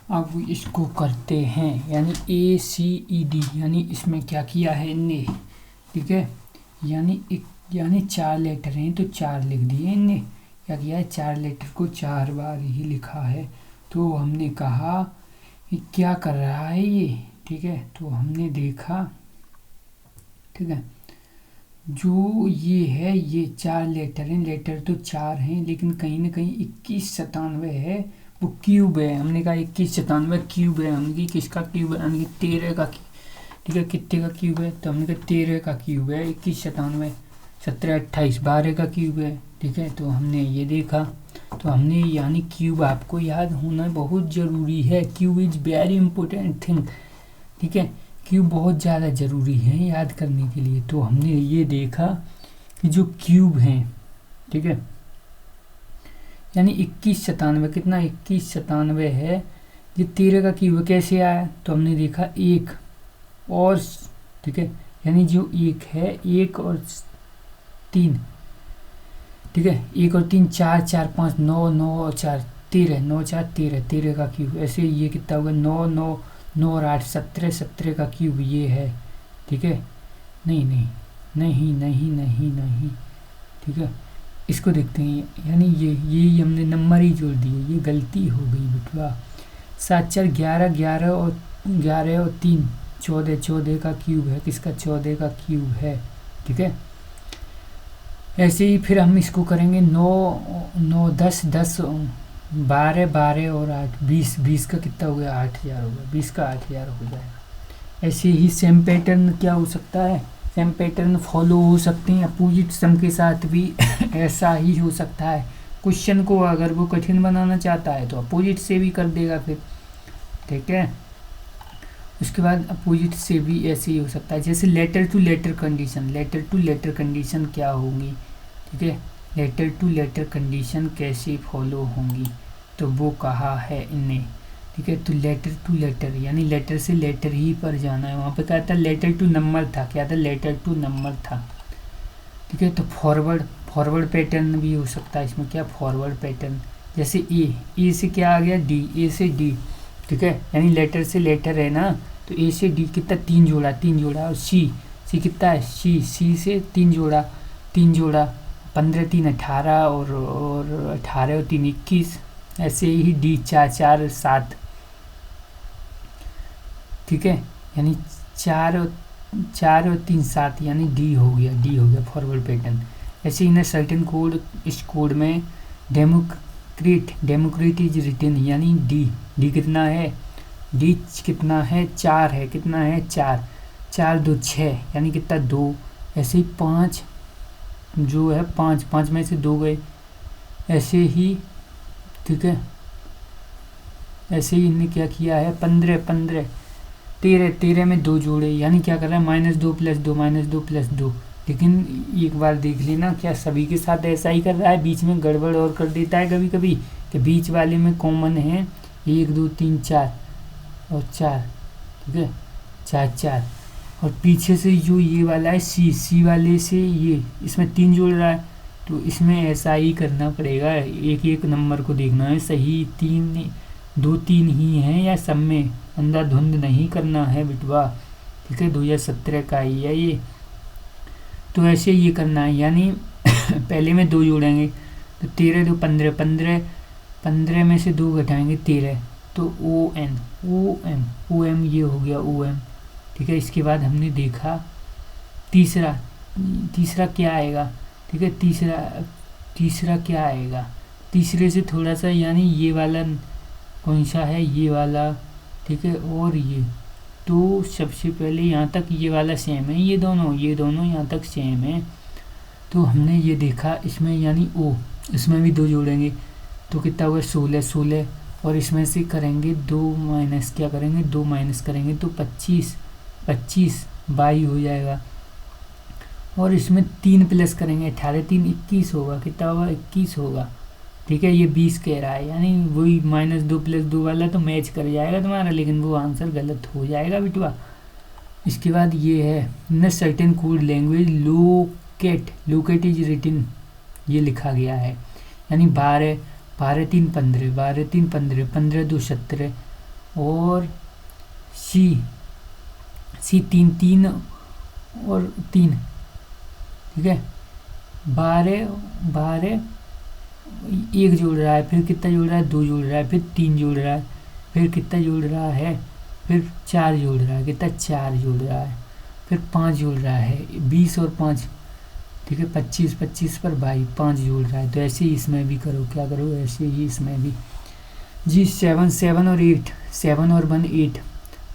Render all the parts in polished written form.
अब इसको करते हैं, यानी ACED, यानी इसमें क्या किया है इनने, ठीक है, यानी 4 लेटर हैं तो 4 लिख दिए इनने। क्या किया है, 4 लेटर को 4 बार ही लिखा है। तो हमने कहा कि क्या कर रहा है ये, ठीक है। तो हमने देखा, ठीक है, जो ये है ये 4 लेटर हैं, लेटर तो 4 हैं लेकिन कहीं ना कहीं 2197 है, वो क्यूब है। हमने कहा 2197 क्यूब है, हमने किसका क्यूब है, हमने 13 का, ठीक है, कितने का क्यूब है, तो हमने कहा 13 का क्यूब है 2197, 17 28 12 का क्यूब है, ठीक है। तो हमने ये देखा, तो हमने यानी क्यूब आपको याद होना बहुत ज़रूरी है, cube is very important thing, ठीक है, क्यूब बहुत ज़्यादा ज़रूरी है याद करने के लिए। तो हमने ये देखा कि जो क्यूब हैं, ठीक है, यानी 2197 कितना 2197 है, ये 13 का क्यूब कैसे आया, तो हमने देखा एक और, ठीक है, यानी जो एक है, एक और 3, ठीक है, एक और 3 4 4 5 9 9 और 4 13, 9 4 13, 13 का क्यूब। ऐसे ये कितना होगा 9 9 9 और 8 17, 17 का क्यूब ये है, ठीक है। नहीं नहीं नहीं नहीं नहीं नहीं, ठीक है, इसको देखते हैं, यानी ये हमने नंबर ही जोड़ दिए, ये गलती हो गई बिटवा। 7 4 11 11 और 11 और 3 14, 14 का क्यूब है, किसका 14 का क्यूब है, ठीक है। ऐसे ही फिर हम इसको करेंगे 9 9 10 10 12 12 और 8 20, 20 का कितना हो गया 8000 हो गया, 20 का 8000 हो जाएगा। ऐसे ही सेम पैटर्न क्या हो सकता है, सेम पैटर्न फॉलो हो सकते हैं अपोजिट सम के साथ भी ऐसा ही हो सकता है। क्वेश्चन को अगर वो कठिन बनाना चाहता है तो अपोजिट से भी कर देगा फिर, ठीक है। उसके बाद अपोजिट से भी ऐसे ही हो सकता है, जैसे letter to letter condition, letter to letter condition क्या होंगी, ठीक है, लेटर टू लेटर कंडीशन कैसे फॉलो होंगी, तो वो कहा है इनने, ठीक है। तो लेटर टू लेटर यानी लेटर से लेटर ही पर जाना है, वहाँ पे क्या था लेटर टू नंबर था, क्या था लेटर टू नंबर था, ठीक है। तो फॉरवर्ड पैटर्न भी हो सकता है इसमें, क्या फॉरवर्ड पैटर्न, जैसे ए से क्या आ गया डी, ए से डी, ठीक है, यानी लेटर से लेटर है ना, तो ए से डी कितना 3 जोड़ा 3 जोड़ा, और सी कितना है सी से 3 जोड़ा 3 जोड़ा, 15 3 18 और 18 और 3 21, ऐसे ही डी 4 4 7, ठीक है, यानी 4 और 3 7, यानी डी हो गया फॉरवर्ड पैटर्न। ऐसे इन सर्टेन कोड, इस कोड में डेमोक्रेट इज रिटन, यानी डी कितना है, डी कितना है 4 है, कितना है 4 4 2 6, यानी कितना 2। ऐसे ही 5 जो है 5 में से 2 गए, ऐसे ही, ठीक है। ऐसे ही इनने क्या किया है 15 15 13 में 2 जोड़े, यानी क्या कर रहा है -2 + 2 -2 + 2। लेकिन एक बार देख लेना, क्या सभी के साथ ऐसा ही कर रहा है, बीच में गड़बड़ और कर देता है कभी कभी, कि बीच वाले में कॉमन है 1 2 3 4 और 4, ठीक है, 4 4, और पीछे से जो ये वाला है सी वाले से ये इसमें 3 जोड़ रहा है, तो इसमें ऐसा ही करना पड़ेगा, एक एक नंबर को देखना है सही 2 3 ही हैं या सब में, अंधाधुंध नहीं करना है बिटवा, ठीक है। 2017 का ही है ये, तो ऐसे ये करना है, यानी पहले में 2 जोड़ेंगे, तो 13 2 15 15 15 में से 2 घटाएंगे 13, तो ओ एम ये हो गया ओ एम, ठीक है। इसके बाद हमने देखा तीसरा क्या आएगा, ठीक है, तीसरा क्या आएगा, तीसरे से थोड़ा सा, यानी ये वाला कौन सा है, ये वाला, ठीक है, और ये, तो सबसे पहले यहाँ तक ये वाला सेम है, ये दोनों यहाँ तक सेम है, तो हमने ये देखा इसमें, यानी ओ इसमें भी 2 जोड़ेंगे, तो कितना हुआ 16 16, और इसमें से करेंगे 2 माइनस, क्या करेंगे 2 माइनस करेंगे तो 25 25 22 हो जाएगा, और इसमें 3 प्लस करेंगे 18 3 21 होगा, कितना होगा 21 होगा, ठीक है। ये 20 कह रहा है, यानी वही -2 + 2 वाला तो मैच कर जाएगा तुम्हारा, लेकिन वो आंसर गलत हो जाएगा बिटवा। इसके बाद ये है न certain code language locate is written, ये लिखा गया है, यानी 12 3 15 12 3 15 15 2 17 और सी सी 3 3 और 3, ठीक है। 12 12 1 जोड़ रहा है, फिर कितना जोड़ रहा है 2 जोड़ रहा है, फिर 3 जोड़ रहा है, फिर कितना जोड़ रहा है, फिर 4 जोड़ रहा है, कितना 4 जोड़ रहा है, फिर 5 जोड़ रहा है, 20 और 5, ठीक है 25 25 पर 5 जोड़ रहा है। तो ऐसे ही इसमें भी करो, क्या करो ऐसे ही इसमें भी जी। 7 7 और 8, 7 और 1 8,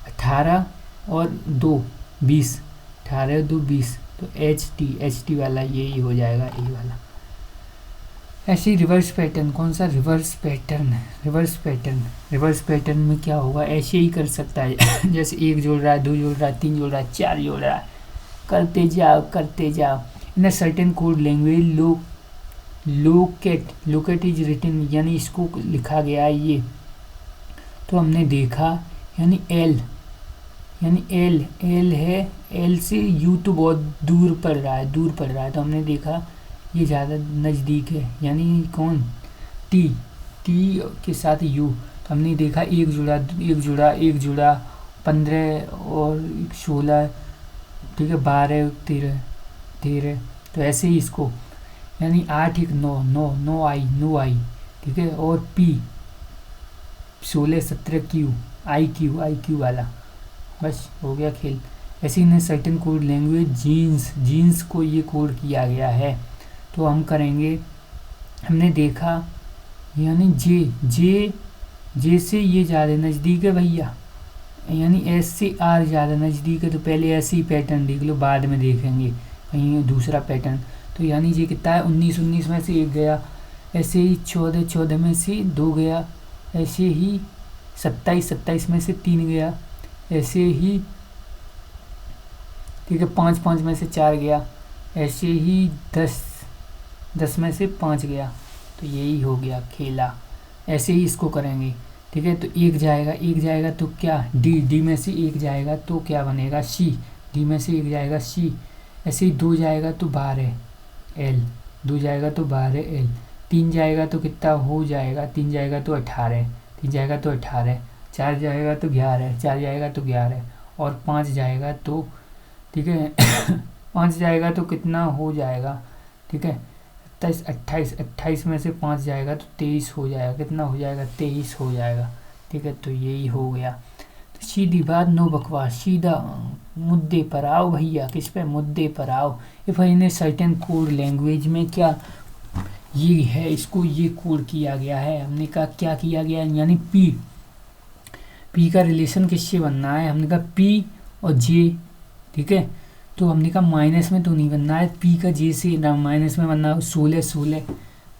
18 और 2 20, 18 और 2 20, तो एच टी वाला यही हो जाएगा, ये वाला। ऐसे ही रिवर्स पैटर्न, कौन सा रिवर्स पैटर्न, रिवर्स पैटर्न में क्या होगा, ऐसे ही कर सकता है जैसे 1 जोड़ रहा है, 2 जोड़ रहा है, 3 जोड़ रहा है, 4 जोड़ रहा है, करते जाओ। In a certain code language locate is written, यानी इसको लिखा गया है ये। तो हमने देखा यानी एल है, एल से यू तो बहुत दूर पड़ रहा है, तो हमने देखा ये ज़्यादा नज़दीक है, यानी कौन, टी के साथ यू। तो हमने देखा एक जुड़ा 15 और 16, ठीक है 12 13, तो ऐसे ही इसको, यानी 8 1 9 9 नो आई, ठीक है। और पी 16 17 क्यू आई क्यू वाला, बस हो गया खेल। ऐसे ही सर्टेन कोड लैंग्वेज जीन्स को ये कोड किया गया है। तो हम करेंगे, हमने देखा यानी जे से ये ज़्यादा नज़दीक है भैया, यानी एस से आर ज़्यादा नज़दीक है, तो पहले ऐसे ही पैटर्न देख लो, बाद में देखेंगे कहीं दूसरा पैटर्न। तो यानी ये कितना है 19 में से 1 गया, ऐसे ही 14 में से 2 गया, ऐसे ही 27 में से 3 गया, ऐसे ही ठीक है 5 में से 4 गया, ऐसे ही 10 में से 5 गया। तो यही हो गया खेला। ऐसे ही इसको करेंगे, ठीक है। तो 1 जाएगा तो क्या, डी में से 1 जाएगा तो क्या बनेगा सी, डी में से 1 जाएगा सी। ऐसे ही 2 जाएगा तो 12 एल, 2 जाएगा तो 12 एल, 3 जाएगा तो कितना हो जाएगा, 3 जाएगा तो 18, 3 जाएगा तो 18, 4 जाएगा तो 11, 4 जाएगा तो 11, और 5 जाएगा तो, ठीक है 5 जाएगा तो कितना हो जाएगा, ठीक है 28 में से 5 जाएगा तो 23 हो जाएगा, कितना हो जाएगा 23 हो जाएगा, ठीक है। तो यही हो गया। तो सीधी बात, नो बकवास, सीधा मुद्दे पर आओ भैया, किस पे, मुद्दे पर आओ। If in a certain code language में क्या ये है, इसको ये कोड किया गया है, हमने कहा क्या किया गया है, यानी पी का रिलेशन किससे बनना है, हमने कहा पी और जे, ठीक है। तो हमने कहा माइनस में तो नहीं बनना है, पी का जे से माइनस में बनना है, 16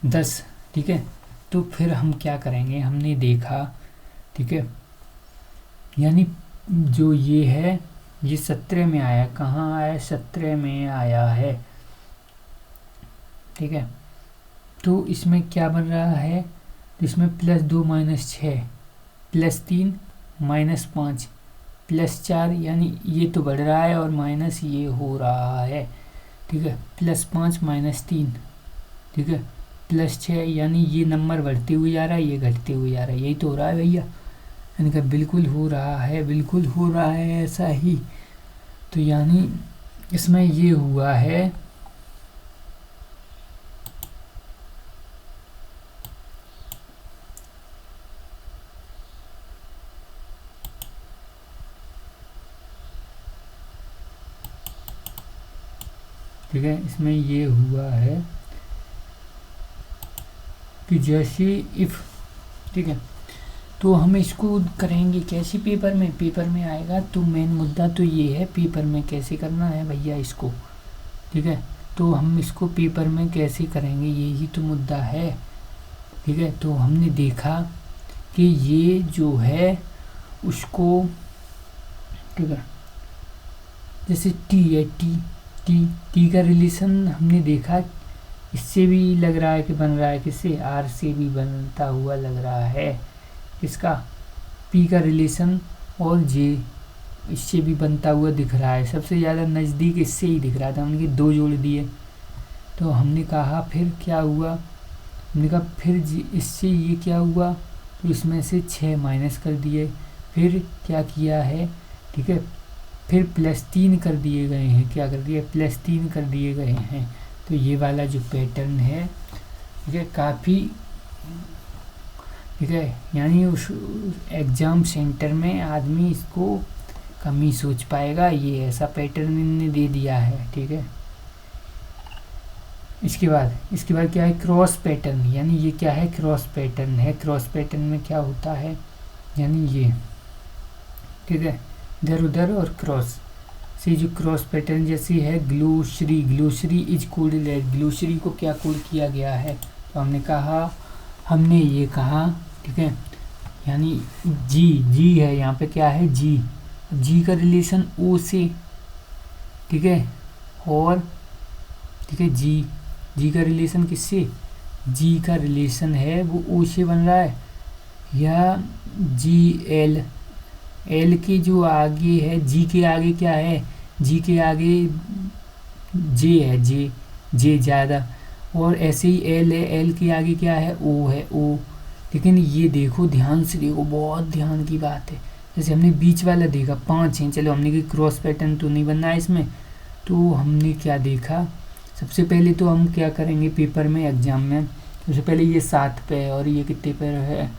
10, ठीक है। तो फिर हम क्या करेंगे, हमने देखा, ठीक है, यानी जो ये है ये 17 में आया, कहाँ आया 17 में आया है, ठीक है। तो इसमें क्या बन रहा है, इसमें +2 -6 +3 -5 +4, यानी ये तो बढ़ रहा है और माइनस ये हो रहा है, ठीक है। +5 -3, ठीक है, +6, यानी ये नंबर बढ़ते हुए जा रहा है, ये घटते हुए जा रहा है, यही तो हो रहा है भैया, यानी कि बिल्कुल हो रहा है ऐसा ही। तो यानी इसमें ये हुआ है, ठीक है, इसमें ये हुआ है कि जैसे इफ, ठीक है। तो हम इसको करेंगे कैसे, पेपर में आएगा। तो मेन मुद्दा तो ये है, पेपर में कैसे करना है भैया इसको, ठीक है। तो हम इसको पेपर में कैसे करेंगे, यही तो मुद्दा है, ठीक है। तो हमने देखा कि ये जो है उसको, ठीक है, जैसे टी है, टी का रिलेशन हमने देखा, इससे भी लग रहा है कि बन रहा है, किससे, आर से भी बनता हुआ लग रहा है, इसका पी का रिलेशन, और जे इससे भी बनता हुआ दिख रहा है, सबसे ज़्यादा नज़दीक इससे ही दिख रहा था, हमने 2 जोड़ दिए। तो हमने कहा फिर क्या हुआ, हमने कहा फिर इससे ये क्या हुआ, तो इसमें से 6 माइनस कर दिए, फिर क्या किया है, ठीक है, फिर +3 कर दिए गए हैं, क्या कर दिया, +3 कर दिए गए हैं। तो ये वाला जो पैटर्न है, ठीक है, काफ़ी, ठीक है, यानी उस एग्ज़ाम सेंटर में आदमी इसको कम ही सोच पाएगा, ये ऐसा पैटर्न इन्होंने दे दिया है, ठीक है। इसके बाद क्या है, क्रॉस पैटर्न, यानी ये क्या है, क्रॉस पैटर्न है। क्रॉस पैटर्न में क्या होता है, यानी ये, ठीक है, इधर उधर और क्रॉस से जो क्रॉस पैटर्न जैसी है, ग्लोसरी इज कोडेड है। ग्लोसरी को क्या कोड किया गया है, तो हमने ये कहा, ठीक है, यानी जी है यहाँ पे, क्या है, जी का रिलेशन ओ से, ठीक है, और ठीक है, जी का रिलेशन किससे, जी का रिलेशन है वो ओ से बन रहा है, या एल के जो आगे है, जी के आगे क्या है, जी के आगे जे है, जे ज़्यादा, और ऐसे ही एल है, एल के आगे क्या है, ओ है, ओ। लेकिन ये देखो, ध्यान से देखो, बहुत ध्यान की बात है। जैसे हमने बीच वाला देखा 5 हैं, चलो हमने कि क्रॉस पैटर्न तो नहीं बनना है इसमें, तो हमने क्या देखा, सबसे पहले तो हम क्या करेंगे पेपर में, एग्जाम में, सबसे पहले ये 7 पे है और ये कितने पे है,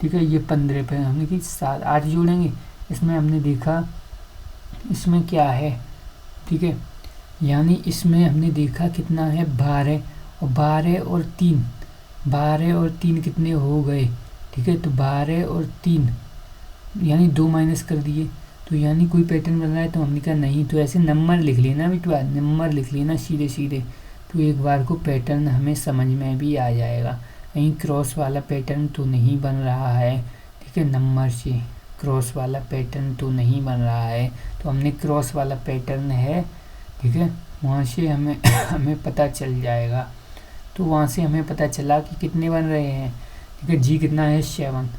ठीक है, ये 15 पे है, हमने कि 7 8 जोड़ेंगे। इसमें हमने देखा, इसमें क्या है, ठीक है, यानी इसमें हमने देखा कितना है, 12, और 12 और 3 कितने हो गए, ठीक है, तो 12 और 3 यानी 2 माइनस कर दिए, तो यानी कोई पैटर्न बन रहा है, तो हमने कहा नहीं, तो ऐसे नंबर लिख लेना बेटवा, नंबर लिख लेना सीधे सीधे, तो एक बार को पैटर्न हमें समझ में भी आ जाएगा। कहीं क्रॉस वाला पैटर्न तो नहीं बन रहा है, ठीक है, नंबर से क्रॉस वाला पैटर्न तो नहीं बन रहा है, तो हमने क्रॉस वाला पैटर्न है, ठीक है, वहाँ से हमें हमें पता चल जाएगा। तो वहाँ से हमें पता चला कि कितने बन रहे हैं, ठीक है, जी कितना है, 7,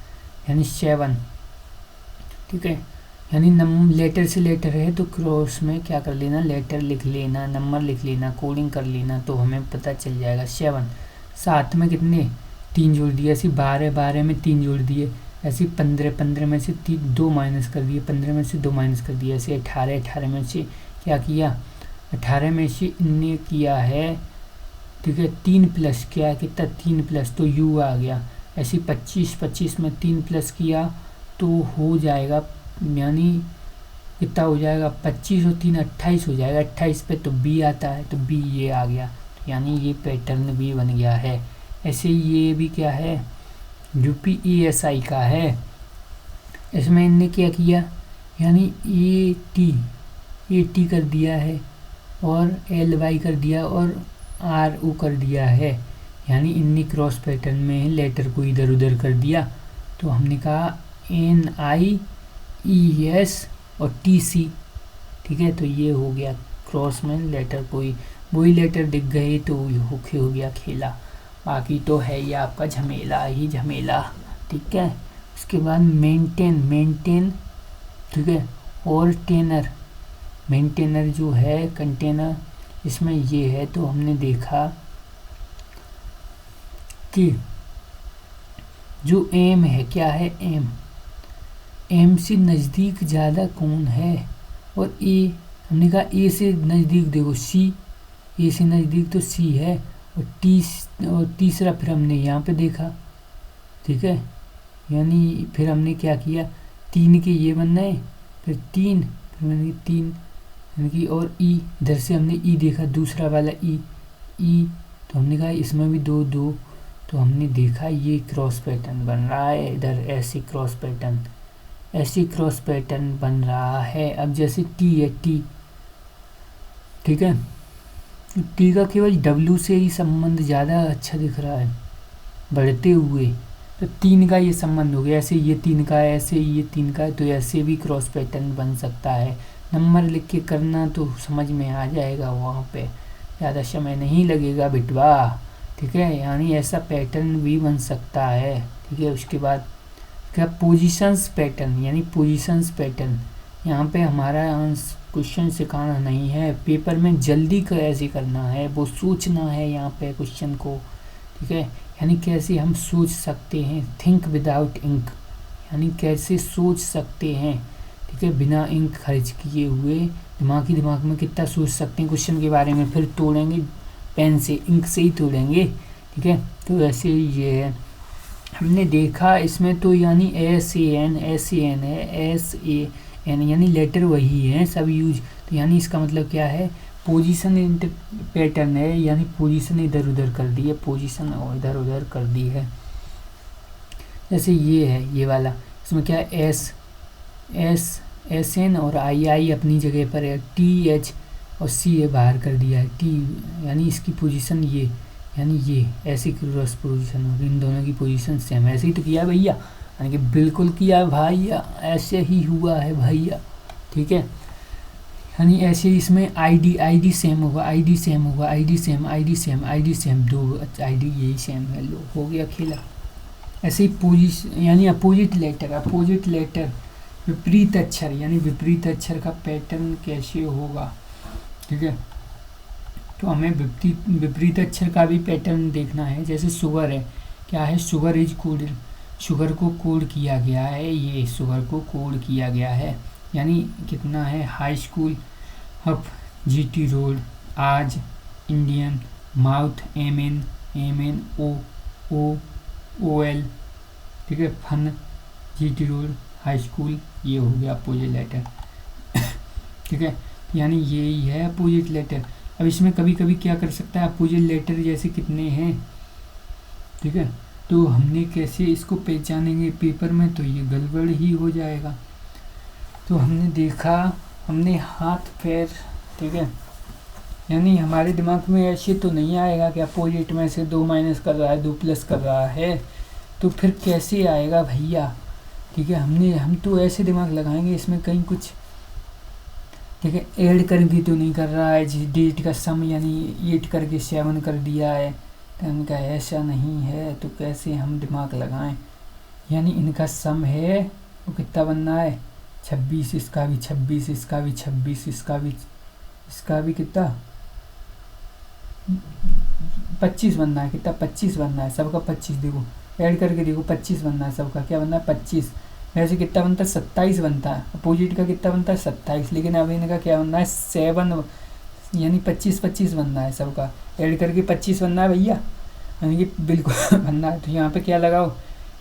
यानी 7, ठीक है, यानी लेटर से लेटर है तो क्रॉस में क्या कर लेना, लेटर लिख लेना, नंबर लिख लेना, कोडिंग कर लेना, तो हमें पता चल जाएगा। 7 7 में कितने, 3 जोड़ दिए, ऐसे 12 में 3 जोड़ दिए, ऐसे 15 में से 2 माइनस कर दिए, 15 में से 2 माइनस कर दिए, ऐसे 18 में से क्या किया, 18 में से इनने किया है, ठीक है, 3 प्लस किया, कितना, 3 प्लस, तो यू आ गया। ऐसे 25 में 3 प्लस किया तो हो जाएगा, यानी कितना हो जाएगा, 25 और 3 28 हो जाएगा, 28 पे तो बी आता है, तो बी ये आ गया, तो यानी ये पैटर्न भी बन गया है। ऐसे ये भी क्या है, UPESI का है, इसमें इनने क्या किया, यानी ए टी कर दिया है और LY कर दिया और RO कर दिया है, यानी इनने क्रॉस पैटर्न में लेटर को इधर उधर कर दिया, तो हमने कहा NIES और TC, ठीक है, तो ये हो गया क्रॉस में लेटर, कोई वही लेटर दिख गए तो हो गया खेला, बाकी तो है ये आपका झमेला ही झमेला, ठीक है। उसके बाद मेंटेन, ठीक है, और मेंटेनर जो है कंटेनर, इसमें ये है, तो हमने देखा कि जो एम है, क्या है, एम से नज़दीक ज़्यादा कौन है, और ए, हमने कहा ए से नज़दीक देखो सी, ए से नज़दीक तो सी है, और तीसरा फिर हमने यहाँ पे देखा, ठीक है, यानी फिर हमने क्या किया, 3 के ये बनना है, फिर 3, फिर मैंने 3 यानी कि, और ई, इधर से हमने ई देखा, दूसरा वाला ई, तो हमने कहा इसमें भी 2 2, तो हमने देखा ये क्रॉस पैटर्न बन रहा है, इधर ऐसे क्रॉस पैटर्न बन रहा है। अब जैसे टी है, ठीक है, टी का केवल W से ही संबंध ज़्यादा अच्छा दिख रहा है बढ़ते हुए, तो 3 का ये संबंध हो गया, ऐसे ये 3 का है, ऐसे ये 3 का है, तो ऐसे भी क्रॉस पैटर्न बन सकता है। नंबर लिख के करना तो समझ में आ जाएगा, वहाँ पे ज़्यादा समय नहीं लगेगा बिटवा, ठीक है, यानी ऐसा पैटर्न भी बन सकता है, ठीक है। उसके बाद क्या, पोजीशंस पैटर्न, यानी पोजीशंस पैटर्न, यहाँ पे हमारा क्वेश्चन सिखाना नहीं है, पेपर में जल्दी कैसे करना है वो सोचना है यहाँ पे क्वेश्चन को, ठीक है, यानी कैसे हम सोच सकते हैं, थिंक विदाउट इंक, यानी कैसे सोच सकते हैं, ठीक है, बिना इंक खर्च किए हुए दिमाग में कितना सोच सकते हैं क्वेश्चन के बारे में, फिर तोड़ेंगे पेन से, इंक से ही तोड़ेंगे, ठीक है। तो ऐसे ये है, हमने देखा इसमें तो यानी SAN है, SAN यानी लेटर वही है सब यूज, तो यानी इसका मतलब क्या है, पोजीशन पैटर्न है, यानी पोजीशन इधर उधर कर दी है, पोजीशन और इधर उधर कर दी है। जैसे ये है ये वाला, इसमें क्या है, SN और I अपनी जगह पर है, TH और CA बाहर कर दिया है, T यानी इसकी पोजीशन ये, यानी ये ऐसी क्रॉस पोजीशन होगी, इन दोनों की पोजीशन सेम, ऐसे ही तो किया है भैया, यानी कि बिल्कुल किया है भैया, ऐसे ही हुआ है भैया, ठीक है। यानी ऐसे ही इसमें ID सेम होगा, ID सेम होगा, ID सेम, दो ID यही सेम है, लो हो गया खेला। ऐसे ही पोजीशन यानी अपोजिट लेटर विपरीत अक्षर, यानी विपरीत अक्षर का पैटर्न कैसे होगा, ठीक है। तो हमें विपरीत अक्षर का भी पैटर्न देखना है। जैसे शुगर है, क्या है, शुगर इज कोड, शुगर को कोड किया गया है, ये शुगर को कोड किया गया है, यानी कितना है, हाई स्कूल, हप, GT रोड, आज, इंडियन, माउथ, MN OL, ठीक है, fun, GT road, high school, ये हो गया अपोजिट लेटर, ठीक है। यानी यही है अपोजिट लेटर। अब इसमें कभी कभी क्या कर सकता है, अपोजिट लेटर जैसे कितने हैं, ठीक है, तो हमने कैसे इसको पहचानेंगे पेपर में, तो ये गड़बड़ ही हो जाएगा। तो हमने देखा, हमने हाथ पैर, ठीक है, यानी हमारे दिमाग में ऐसे तो नहीं आएगा कि अपोजिट में से 2 माइनस कर रहा है 2 प्लस कर रहा है, तो फिर कैसे आएगा भैया, ठीक है। हम तो ऐसे दिमाग लगाएंगे इसमें कहीं कुछ, ठीक है, ऐड करके तो नहीं कर रहा है, डेट का सम यानी 8 करके 7 कर दिया है, तो इनका ऐसा नहीं है, तो कैसे हम दिमाग लगाएं, यानी इनका सम है वो कितना बनना है, 26, इसका भी 26, इसका भी 26, इसका भी कितना 25 बनना है, कितना 25 बनना है, सबका 25, देखो ऐड करके देखो 25 बनना है, सबका क्या बनना है 25, वैसे कितना बनता है 27 बनता है, अपोजिट का कितना बनता है 27, लेकिन अब इनका क्या बनना है 7, यानी 25 बनना है, सबका ऐड करके 25 बनना है भैया, यानी कि बिल्कुल बनना है। तो यहाँ पे क्या लगाओ,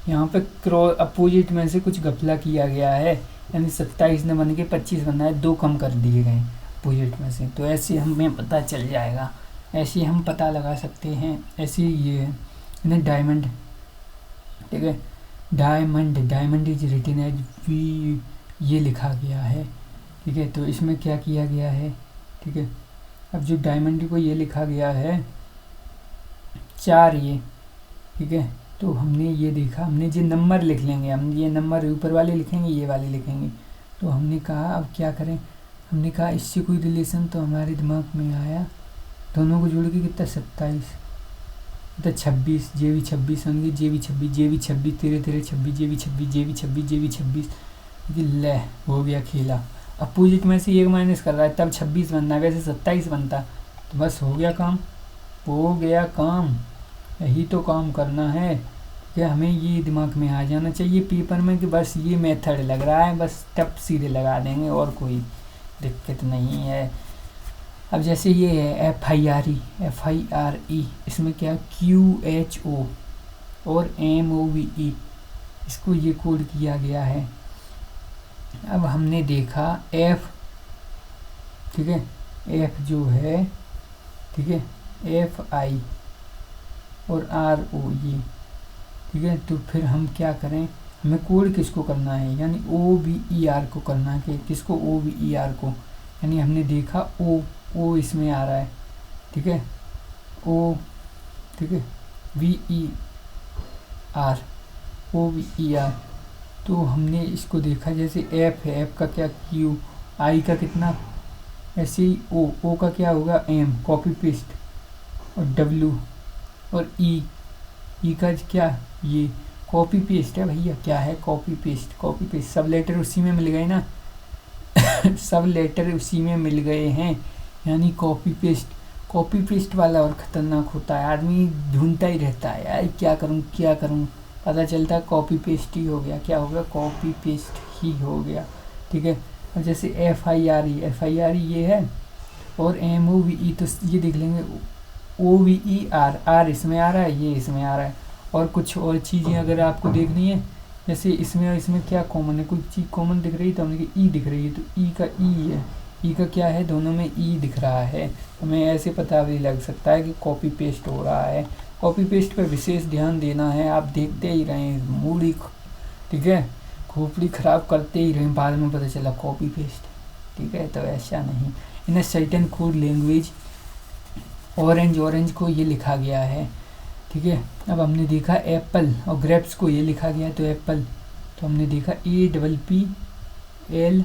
यहाँ पे क्रॉस अपोजिट में से कुछ घपला किया गया है, यानी 27 न बन के 25 बनना है, 2 कम कर दिए गए अपोजिट में से, तो ऐसे हमें पता चल जाएगा, ऐसे हम पता लगा सकते हैं। ऐसे ये है डायमंड, ठीक है, diamond is written as V, ये लिखा गया है, ठीक है। तो इसमें क्या किया गया है, ठीक है, अब जो डायमंड को ये लिखा गया है 4 ये, ठीक है, तो हमने ये देखा, हमने जो नंबर लिख लेंगे, हम ये नंबर ऊपर वाले लिखेंगे, ये वाले लिखेंगे, तो हमने कहा अब क्या करें, हमने कहा इससे कोई रिलेशन, तो हमारे दिमाग में आया दोनों को जोड़ के कितना 27, तो 26, जे भी 26 होंगे, जे भी 26, तेरे 26, जे भी 26, ले हो गया खेला। अपोजिट में से 1 माइनस कर रहा है तब 26 बनना है, वैसे 27 बनता, तो बस हो गया काम, यही तो काम करना है कि हमें ये दिमाग में आ जाना चाहिए पेपर में कि बस ये मेथड लग रहा है, बस टप सीधे लगा देंगे और कोई दिक्कत नहीं है। अब जैसे ये है FIRE, इसमें क्या QHO और MOVE, इसको ये कोड किया गया है। अब हमने देखा F, ठीक है, F जो है, ठीक है, FI और RO ये, ठीक है, तो फिर हम क्या करें, हमें कोड किसको करना है, यानी OBER को करना है, कि किसको OBER को, यानी हमने देखा O इसमें आ रहा है, ठीक है, O, ठीक है, VER, OBER, तो हमने इसको देखा, जैसे F है, F का क्या Q, I का कितना, ऐसे ही O का क्या होगा M, कॉपी पेस्ट, और W और E का क्या, ये कॉपी पेस्ट है भैया, क्या है कॉपी पेस्ट, सब लेटर उसी में मिल गए ना सब लेटर उसी में मिल गए हैं, यानी कॉपी पेस्ट वाला और ख़तरनाक होता है, आदमी ढूंढता ही रहता है यार क्या करूं, पता चलता कॉपी पेस्ट ही हो गया। क्या हो गया? कॉपी पेस्ट ही हो गया। ठीक है। और जैसे FIRE ये है, और MOVE तो ये देख लेंगे, OVER इसमें आ रहा है, ये इसमें आ रहा है। और कुछ और चीज़ें अगर आपको देखनी है, जैसे इसमें और इसमें क्या कॉमन है, कुछ चीज़ कॉमन दिख रही है तो हमने कि ई दिख रही है, तो ई का ई है, ई का क्या है, दोनों में ई दिख रहा है। हमें ऐसे पता भी लग सकता है कि कॉपी पेस्ट हो रहा है। कॉपी पेस्ट पर विशेष ध्यान देना है, आप देखते ही रहें, मूड, ठीक है, खोपड़ी ख़राब करते ही रहें, बाद में पता चला कॉपी पेस्ट। ठीक है, तो ऐसा नहीं। In certain code language orange को ये लिखा गया है। ठीक है। अब हमने देखा एप्पल और ग्रेप्स को ये लिखा गया है, तो एप्पल, तो हमने देखा APPL,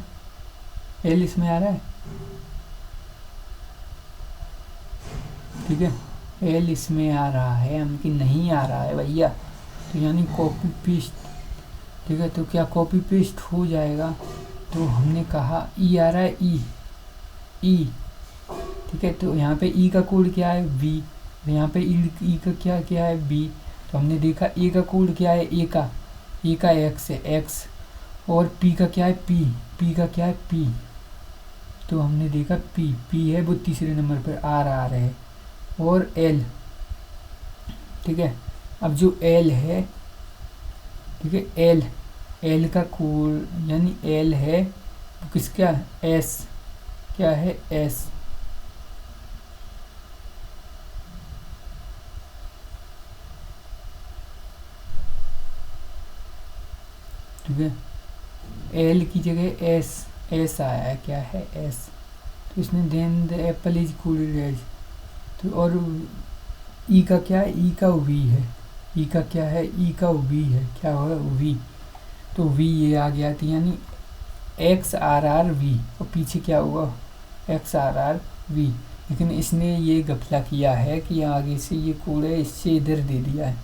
एल इसमें आ रहा है। ठीक है, एल इसमें आ रहा है, हम कि नहीं आ रहा है भैया, तो यानी कॉपी पेस्ट। ठीक है, तो क्या कॉपी पेस्ट हो जाएगा? तो हमने कहा ई आ रहा है, ई। ठीक है, तो यहाँ पे ई का कोड क्या है? V। यहाँ पे ई का क्या है? B। तो हमने देखा ए का कोड क्या है? ए का X है, X। और P का क्या है? P का क्या है? P। तो हमने देखा P है वो तीसरे नंबर पर, R है। और L। ठीक है, अब जो L है, ठीक है, L का कोड यानी L है किसका? S। क्या है? S। ठीक है, एल की जगह एस आया है। क्या है? एस। तो इसने then the apple is coded as. तो और ई का क्या है? ई का वी है। ई का क्या है? ई का वी है। क्या होगा? वी। तो वी ये आ गया था, यानी XRRV, और पीछे क्या हुआ? XRRV। लेकिन इसने ये गफला किया है कि आगे से ये कोड है, इससे इधर दे दिया है,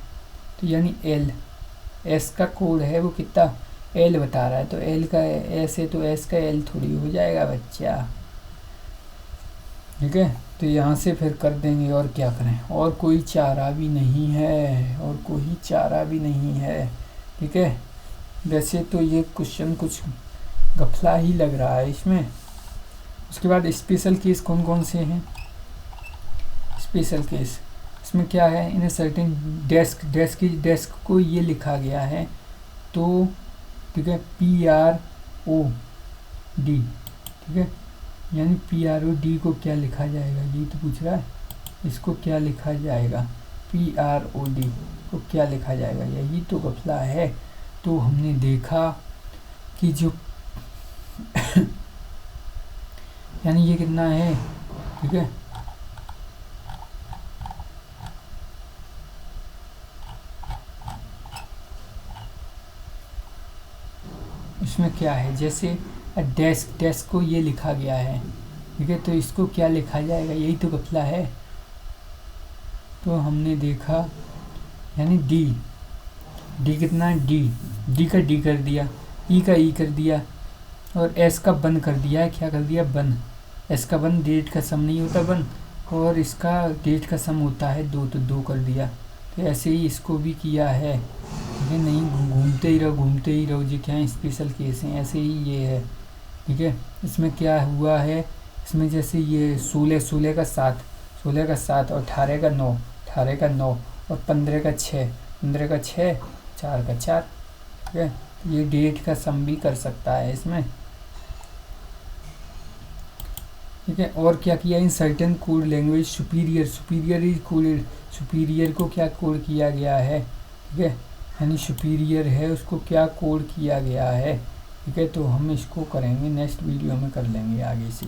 तो यानी L। S का कोड है वो कितना? L बता रहा है, तो L का S है तो S का L थोड़ी हो जाएगा बच्चा। ठीक है, तो यहाँ से फिर कर देंगे, और क्या करें, और कोई चारा भी नहीं है, और कोई चारा भी नहीं है। ठीक है, वैसे तो ये क्वेश्चन कुछ गफला ही लग रहा है इसमें। उसके बाद स्पेशल केस कौन कौन से हैं? स्पेशल केस इसमें क्या है? इन सर्टेन डेस्क को ये लिखा गया है, तो ठीक है, PROD। ठीक है, यानी PROD को क्या लिखा जाएगा? ये तो पूछ रहा है, इसको क्या लिखा जाएगा? PROD को क्या लिखा जाएगा? यही तो गफला है। तो हमने देखा कि जो यानी ये कितना है? ठीक है, इसमें क्या है? जैसे डेस्क को ये लिखा गया है। ठीक है, तो इसको क्या लिखा जाएगा? यही तो गफला है। तो हमने देखा यानी डी कितना है? डी का डी कर दिया, ई का ई कर दिया, और एस का बन कर दिया है। क्या कर दिया? बन। एस का बन डेट का सम नहीं होता बन, और इसका डेट का सम होता है 2, तो 2 कर दिया। तो ऐसे ही इसको भी किया है। ठीक है, नहीं घूमते ही रहो जी, क्या स्पेशल केस हैं, ऐसे ही ये है। ठीक है, इसमें क्या हुआ है? इसमें जैसे ये 16 का 7, 16 का 7, और 18 का 9, 18 का 9, और 15 का 6, 15 का 6, 4 का 4। ठीक है, ये डेट का सम भी कर सकता है इसमें। ठीक है, और क्या किया? In certain code language superior is coded. Superior को क्या कोड किया गया है? ठीक है, यानी सुपीरियर है उसको क्या कोड किया गया है। ठीक है, तो हम इसको करेंगे नेक्स्ट वीडियो में, कर लेंगे आगे से।